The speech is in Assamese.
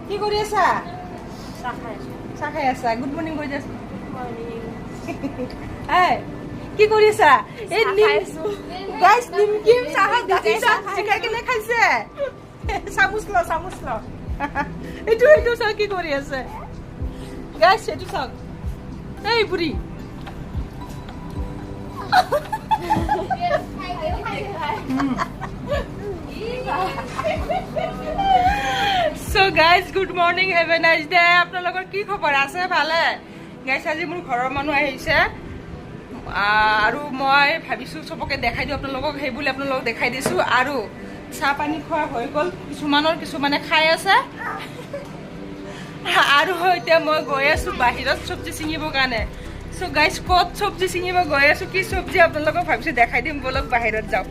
কি কৰি আছা? চাহ খাই আছো। চাহ খাই আছা? গুড মৰ্ণিং কৈ দিয়া। মৰ্ণিং। কি কৰি আছা? এই চাহ খাই আছো। গাইছ নিমকিম চাহত গাখীৰ চাহ জিকাই কিনে খাইছে। চামুচ ল চামুচ ল। এইটো চাহ কি কৰি আছে? গাইছ এইটো চাওক। এই বুঢ়ী So guys, good morning, have a nice day. আপোনালোকৰ কি খবৰ আছে? ভালে? গাইছ আজি মোৰ ঘৰৰ মানুহ আহিছে আৰু মই ভাবিছোঁ চবকে দেখাই দিওঁ আপোনালোকক, সেই বুলি আপোনালোকক দেখাই দিছোঁ। আৰু চাহ পানী খোৱা হৈ গ'ল, কিছুমানে খাই আছে। আৰু এতিয়া মই গৈ আছোঁ বাহিৰত চব্জি ছিঙিবৰ কাৰণে। চ' গাইছ ক'ত চব্জি ছিঙিব গৈ আছোঁ, কি চব্জি আপোনালোকক ভাবিছোঁ দেখাই দিম, ব'লক বাহিৰত যাওঁ।